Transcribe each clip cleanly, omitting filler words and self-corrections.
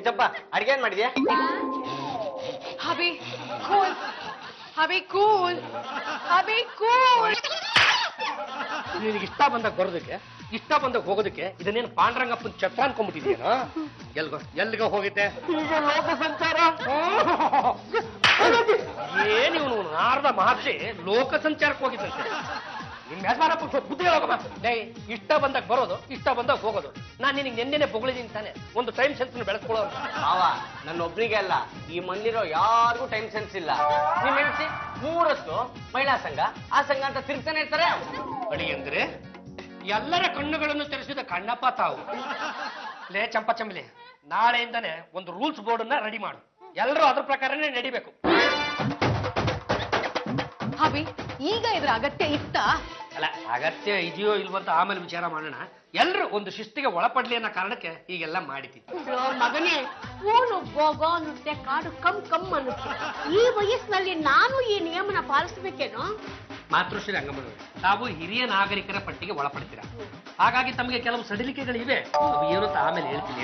ಚಂಪ ಅಡಿಗೆ ಏನ್ ಮಾಡಿದ್ಯಾ? ಹಬಿ ಕೂಲ್, ಹಬಿ ಕೂಲ್, ಹಬಿ ಕೂಲ್. ನಿನಗೆ ಇಷ್ಟ ಬಂದಾಗ ಬರೋದಕ್ಕೆ, ಇಷ್ಟ ಬಂದಾಗ ಹೋಗೋದಕ್ಕೆ ಇದನ್ನೇನು ಪಾಂಡ್ರಂಗಪ್ಪನ ಛತ್ರ ಅನ್ಕೊಂಡ್ಬಿಟ್ಟಿದ್ಯೇನೋ? ಎಲ್ಲಿಗೋ ಹೋಗಿದ್ದೆ ಲೋಕ ಸಂಚಾರ. ಏನ್ ಇವನು ನಾರದ ಮಹರ್ಷಿ ಲೋಕ ಸಂಚಾರಕ್ಕೆ ಹೋಗಿದ್ದಂತೆ. ನಿಮ್ ಯಜಮಾನಪ್ಪ ಬುದ್ಧಿ ಹೋಗಮ್ಮ. ಇಷ್ಟ ಬಂದಾಗ ಬರೋದು, ಇಷ್ಟ ಬಂದಾಗ ಹೋಗೋದು. ನಾನ್ ನಿನಗೆ ನೆನ್ನೆನೆ ಬೊಗಳಿದೀನಿ ತಾನೆ, ಒಂದು ಟೈಮ್ ಸೆನ್ಸ್ ಬೆಳೆಸ್ಕೊಳ್ಳೋ. ನನ್ನ ಒಬ್ರಿಗೆ ಅಲ್ಲ, ಈ ಮಂದಿರೋ ಯಾರಿಗೂ ಟೈಮ್ ಸೆನ್ಸ್ ಇಲ್ಲ. ನೀವ್ ಹೇಳ್ತಿ 3 ಹೊತ್ತು ಮಹಿಳಾ ಸಂಘ, ಆ ಸಂಘ ಅಂತ ತಿರ್ತಾನೆ ಇರ್ತಾರೆ. ಅಡಿ ಅಂದ್ರೆ ಎಲ್ಲರ ಕಣ್ಣುಗಳನ್ನು ತೆರೆಸಿದ ಕಣ್ಣಪ್ಪ ತಾವು. ಲೇ ಚಂಪಚಂಬಲಿ, ನಾಳೆಯಿಂದಾನೆ ಒಂದು ರೂಲ್ಸ್ ಬೋರ್ಡ್ ಅನ್ನ ರೆಡಿ ಮಾಡು. ಎಲ್ಲರೂ ಅದ್ರ ಪ್ರಕಾರನೇ ನಡಿಬೇಕು. ಹಬಿ, ಈಗ ಇದ್ರ ಅಗತ್ಯ ಇತ್ತ? ಅಲ್ಲ, ಅಗತ್ಯ ಇದೆಯೋ ಇಲ್ವಂತ ಆಮೇಲೆ ವಿಚಾರ ಮಾಡೋಣ. ಎಲ್ರು ಒಂದು ಶಿಸ್ತಿಗೆ ಒಳಪಡ್ಲಿ ಅನ್ನೋ ಕಾರಣಕ್ಕೆ ಹೀಗೆಲ್ಲ ಮಾಡಿದ್ದೀನಿ. ಮಗನೇ, ಫೋನು ಗೋಗೋ ಅನ್ನುತ್ತೆ, ಕಾಡು ಕಮ್ ಅನ್ನುತ್ತೆ. ಈ ವಯಸ್ಸಿನಲ್ಲಿ ನಾನು ಈ ನಿಯಮನ ಪಾಲಿಸಬೇಕೇನೋ? ಮಾತೃಶ್ರೀ ರಂಗಮ್ಮನವರು, ತಾವು ಹಿರಿಯ ನಾಗರಿಕರ ಪಟ್ಟಿಗೆ ಒಳಪಡ್ತೀರಾ. ಹಾಗಾಗಿ ತಮಗೆ ಕೆಲವು ಸಡಿಲಿಕೆಗಳಿವೆ. ಅವು ಏನು ಅಂತ ಆಮೇಲೆ ಹೇಳ್ತೀನಿ.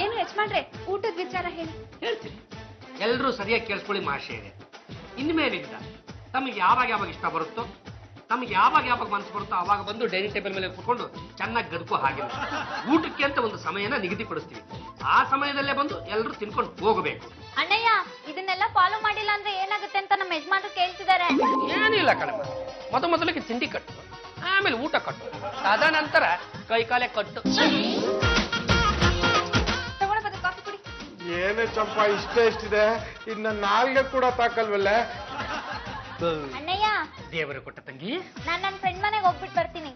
ಏನು ಯಜಮಾನ್ರೆ, ಊಟದ ವಿಚಾರ ಹೇಳ್ತೀನಿ. ಎಲ್ರೂ ಸರಿಯಾಗಿ ಕೇಳಿಸ್ಕೊಳ್ಳಿ ಮಹಾಶಯರೇ. ಇನ್ಮೇಲಿಂದ ತಮಗೆ ಯಾವಾಗ ಇಷ್ಟ ಬರುತ್ತೋ, ತಮಗೆ ಯಾವಾಗ ಮನಸ್ಸು ಬರುತ್ತೋ ಅವಾಗ ಬಂದು ಡೈನಿಂಗ್ ಟೇಬಲ್ ಮೇಲೆ ಕೂತ್ಕೊಂಡು ಚೆನ್ನಾಗಿ ಗದಕು ಹಾಗೆ ಊಟಕ್ಕೆ ಅಂತ ಒಂದು ಸಮಯನ ನಿಗದಿಪಡಿಸ್ತೀವಿ. ಆ ಸಮಯದಲ್ಲೇ ಬಂದು ಎಲ್ಲರೂ ತಿನ್ಕೊಂಡು ಹೋಗಬೇಕು. ಅಣ್ಣಯ್ಯ, ಇದನ್ನೆಲ್ಲ ಫಾಲೋ ಮಾಡಿಲ್ಲ ಅಂದ್ರೆ ಏನಾಗುತ್ತೆ ಅಂತ ನಮ್ಮ ಯಜಮಾನರು ಕೇಳ್ತಿದ್ದಾರೆ. ಏನಿಲ್ಲ ಕಣಮ್ಮ, ಮೊದಲಿಗೆ ತಿಂಡಿ ಕಟ್ಟು, ಆಮೇಲೆ ಊಟ ಕಟ್ಟು, ತದನಂತರ ಕೈಕಾಲೆ ಕಟ್ಟು. ತಗೊಳ್ಳಿ ಕಾಫಿ ಕುಡಿ. ಏನೇ ಚಂಪ ಇಷ್ಟಿದೆ, ಇನ್ನ ನಾಲ್ಗೆ ಕೂಡ ತಾಕಲ್ವಲ್ಲ. ಅಣ್ಣಯ್ಯ, ದೇವರು ಕೊಟ್ಟ ತಂಗಿ, ನಾನ್ ನನ್ನ ಫ್ರೆಂಡ್ ಮನೆಗೆ ಹೋಗ್ಬಿಟ್ಟು ಬರ್ತೀನಿ.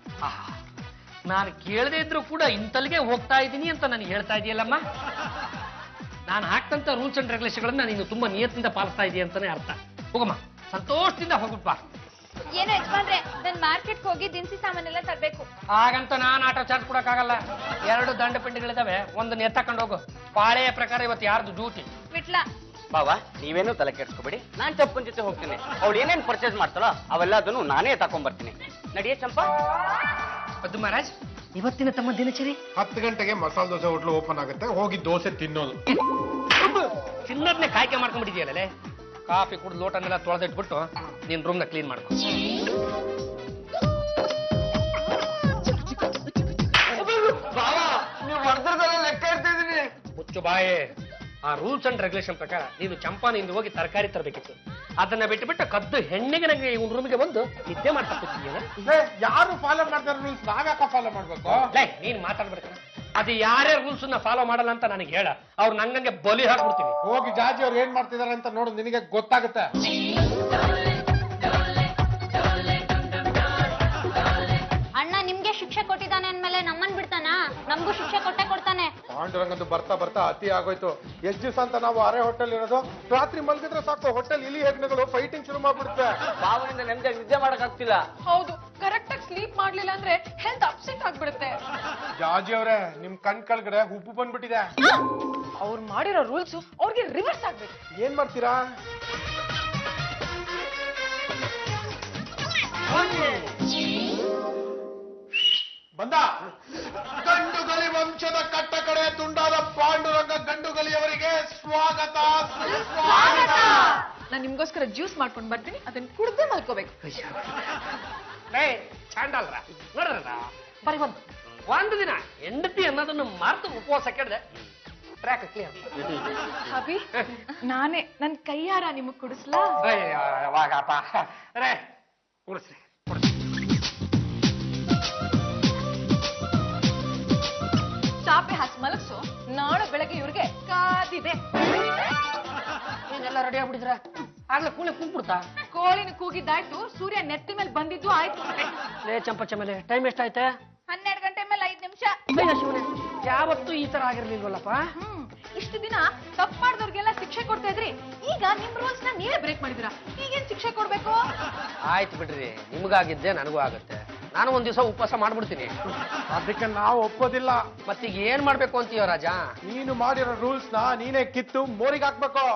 ನಾನು ಕೇಳದೆ ಇದ್ರು ಕೂಡ ಇಂತಲ್ಗೆ ಹೋಗ್ತಾ ಇದ್ದೀನಿ ಅಂತ ನನಗೆ ಹೇಳ್ತಾ ಇದೆಯಲ್ಲಮ್ಮ. ನಾನು ಹಾಕ್ತಂತ ರೂಲ್ಸ್ ಅಂಡ್ ರೆಗ್ಯುಲೇಷನ್ಗಳನ್ನ ನೀನು ತುಂಬಾ ನಿಯತ್ತಿಂದ ಪಾಲಿಸ್ತಾ ಇದೀಯ ಅಂತಾನೆ ಅರ್ಥ. ಹೋಗಮ್ಮ, ಸಂತೋಷದಿಂದ ಹೋಗ್ಬಿಟ್ ಬಾ. ಏನು ಯಜಮಾನ್ರೆ, ನಾನು ಮಾರ್ಕೆಟ್ಗೆ ಹೋಗಿ ದಿನಸಿ ಸಾಮಾನೆಲ್ಲ ತರಬೇಕು. ಹಾಗಂತ ನಾನು ಆಟೋ ಚಾರ್ಜ್ ಕೊಡಕ್ಕಾಗಲ್ಲ. 2 ದಂಡ ಪಿಂಡಿಗಳಿದಾವೆ, ಒಂದನ್ನ ಎತ್ತಕೊಂಡು ಹೋಗು. ಪಾಳೆಯ ಪ್ರಕಾರ ಇವತ್ತು ಯಾರ್ದು ಡ್ಯೂಟಿ? ಬಿಟ್ಲ ಬಾವಾ, ನೀವೇನು ತಲೆ ಕೆಡ್ಸ್ಕೊಬೇಡಿ, ನಾನ್ ಚಪ್ಪನ್ ಜೊತೆ ಹೋಗ್ತೀನಿ. ಅವಳು ಏನೇನ್ ಪರ್ಚೇಸ್ ಮಾಡ್ತಾಳೋ ಅವೆಲ್ಲದನ್ನು ನಾನೇ ತಕೊಂಡ್ ಬರ್ತೀನಿ. ನಡಿಯೇ ಚಂಪಾ. ಅದು ಮಹಾರಾಜ್, ಇವತ್ತಿನ ತಮ್ಮ ದಿನಚರಿ 10 ಗಂಟೆಗೆ ಮಸಾಲೆ ದೋಸೆ ಹೋಟ್ಲು ಓಪನ್ ಆಗುತ್ತೆ, ಹೋಗಿ ದೋಸೆ ತಿನ್ನೋದು. ಚಿನ್ನದನ್ನೇ ಕಾಯ್ಕೆ ಮಾಡ್ಕೊಂಡ್ಬಿಟ್ಟಿದ್ಯಲ್ಲೇ. ಕಾಫಿ ಕುಡಿದು ಲೋಟನೆಲ್ಲ ತೊಳೆದಿಟ್ಬಿಟ್ಟು ನಿನ್ ರೂಮ್ನ ಕ್ಲೀನ್ ಮಾಡ್ಕೊ. ಲೆಕ್ಕ ಇರ್ತಿದೀನಿ. ಮುಚ್ಚು ಬಾಯೇ. ಆ ರೂಲ್ಸ್ ಅಂಡ್ ರೆಗ್ಯುಲೇಷನ್ ಪ್ರಕಾರ ನೀನು ಚಂಪಾನಿಂದ ಹೋಗಿ ತರಕಾರಿ ತರಬೇಕಿತ್ತು. ಅದನ್ನ ಬಿಟ್ಟು ಕದ್ದು ಹೆಣ್ಣಿಗೆ ನಂಗೆ ಇವ್ನ ರೂಮಿಗೆ ಬಂದು ನಿದ್ದೆ ಮಾಡ್ತಾ ಕೂತಿದ್ದೀಯ. ಯಾರು ಫಾಲೋ ಮಾಡ್ತಾರೆ ರೂಲ್ಸ್, ನಾವ್ಯಾಕ ಫಾಲೋ ಮಾಡ್ಬೇಕು? ನೀನ್ ಮಾತಾಡ್ಬೇಕು. ಅದು ಯಾರೇ ರೂಲ್ಸ್ ಫಾಲೋ ಮಾಡಲ್ಲ ಅಂತ ನನಗೆ ಹೇಳ, ಅವ್ರು ನಂಗಂಗೆ ಬಲಿ ಹಾಕ್ಬಿಡ್ತೀನಿ. ಹೋಗಿ ಜಾಜಿ ಅವ್ರು ಏನ್ ಮಾಡ್ತಿದಾರೆ ಅಂತ ನೋಡು, ನಿನಗೆ ಗೊತ್ತಾಗುತ್ತೆ. ಅಣ್ಣ ನಿಮ್ಗೆ ಶಿಕ್ಷೆ ಕೊಟ್ಟಿದ್ದಾನೆ ಅಂದ್ಮೇಲೆ ನಮ್ಮನ್ ಬಿಡ್ತಾನ? ನಮಗೂ ಶಿಕ್ಷೆ ಕೊಟ್ಟೆ ಕೊಡ್ತಾನೆ. ಪಾಂಡುರಂಗಂದು ಬರ್ತಾ ಅತಿ ಆಗೋಯ್ತು. ಎಷ್ಟ್ ದಿವಸ ಅಂತ ನಾವು ಅರೆ ಹೋಟೆಲ್ ಇರೋದು? ರಾತ್ರಿ ಮಲಗಿದ್ರೆ ಸಾಕು, ಹೋಟೆಲ್ ಇಲಿ ಹೆಗ್ನಗಳು ಫೈಟಿಂಗ್ ಶುರು ಮಾಡ್ಬಿಡುತ್ತೆ. ಬಾವನಿಂದ ನೆಮ್ಮದಿಯಾಗಿ ನಿದ್ದೆ ಮಾಡಕ್ ಆಗ್ತಿಲ್ಲ. ಹೌದು, ಕರೆಕ್ಟ್ ಆಗಿ ಸ್ಲೀಪ್ ಮಾಡ್ಲಿಲ್ಲ ಅಂದ್ರೆ ಹೆಲ್ತ್ ಅಪ್ಸೆಟ್ ಆಗ್ಬಿಡುತ್ತೆ. ಜಾಜಿ ಅವ್ರೆ, ನಿಮ್ ಕಣ್ ಕೆಳಗಡೆ ಉಪ್ಪು ಬಂದ್ಬಿಟ್ಟಿದೆ. ಅವ್ರು ಮಾಡಿರೋ ರೂಲ್ಸ್ ಅವ್ರಿಗೆ ರಿವರ್ಸ್ ಆಗ್ಬೇಕು. ಏನ್ ಮಾಡ್ತೀರಾ? ಬಂದ ಗಂಡುಗಲಿ ವಂಶದ ಕಟ್ಟ ಕಡೆ ತುಂಡಾದ ಪಾಂಡುರಂಗ ಗಂಡುಗಲಿಯವರಿಗೆ ಸ್ವಾಗತ. ನಾನು ನಿಮ್ಗೋಸ್ಕರ ಜ್ಯೂಸ್ ಮಾಡ್ಕೊಂಡು ಬರ್ತೀನಿ, ಅದನ್ನ ಕುಡ್ದೇ ಮಲ್ಕೋಬೇಕು. ಚಾಂಡಲ್ರ ನೋಡ್ರಲ್ಲ, ಬರೀ ಒಂದು ದಿನ ಹೆಂಡತಿ ಅನ್ನೋದನ್ನು ಮರೆತು ಉಪವಾಸ ಕೆಡದೆ ಟ್ರ್ಯಾಕ್ ಕ್ಲಿಯರ್. ಹಬಿ, ನಾನೇ ನನ್ ಕೈಯಾರ ನಿಮಗ್ ಕುಡಿಸ್ಲಾ? ವಾಗಪ್ಪ ರೇ, ಕುಡಿಸ್ರಿ. ಚಾಪೆ ಹಾಕಿ ಮಲಗ್ಸು, ನಾಳೆ ಬೆಳಗ್ಗೆ ಇವ್ರಿಗೆ ಕಾದಿದೆ. ಏನೆಲ್ಲ ರೆಡಿ ಆಗ್ಬಿಟ್ಟಿದ್ರ? ಆಗ್ಲೇ ಕೂಳೆ ಕೂಗ್ಬಿಡ್ತಾ? ಕೋಳಿನ ಕೂಗಿದ್ದಾಯ್ತು, ಸೂರ್ಯ ನೆತ್ತಿ ಮೇಲೆ ಬಂದಿದ್ದು ಆಯ್ತು. ಲೇ ಚಂಪಚಮೇಲೆ, ಟೈಮ್ ಎಷ್ಟಾಯ್ತೆ? 12 ಗಂಟೆ ಮೇಲೆ 5 ನಿಮಿಷ. ಯಾವತ್ತೂ ಈ ತರ ಆಗಿರ್ಲಿಲ್ವಲ್ಲಪ್ಪ. ಇಷ್ಟು ದಿನ ತಪ್ಪು ಮಾಡಿದವ್ರಿಗೆಲ್ಲ ಶಿಕ್ಷೆ ಕೊಡ್ತಾ ಇದ್ರಿ, ಈಗ ನಿಮ್ ರೂಲ್ಸ್ ನ ನೀವೇ ಬ್ರೇಕ್ ಮಾಡಿದಿರಾ. ಈಗೇನ್ ಶಿಕ್ಷೆ ಕೊಡ್ಬೇಕು? ಆಯ್ತು ಬಿಡ್ರಿ, ನಿಮ್ಗಾಗಿದ್ದೆ ನನಗೂ ಆಗುತ್ತೆ. ನಾನು ಒಂದ್ ದಿವಸ ಉಪವಾಸ ಮಾಡ್ಬಿಡ್ತೀನಿ. ಅದಕ್ಕೆ ನಾವು ಒಪ್ಪೋದಿಲ್ಲ. ಮತ್ತೀಗ ಏನ್ ಮಾಡ್ಬೇಕು ಅಂತೀಯೋ ರಾಜ? ನೀನು ಮಾಡಿರೋ ರೂಲ್ಸ್ ನ ನೀನೇ ಕಿತ್ತು ಮೋರಿಗೆ ಹಾಕ್ಬೇಕು.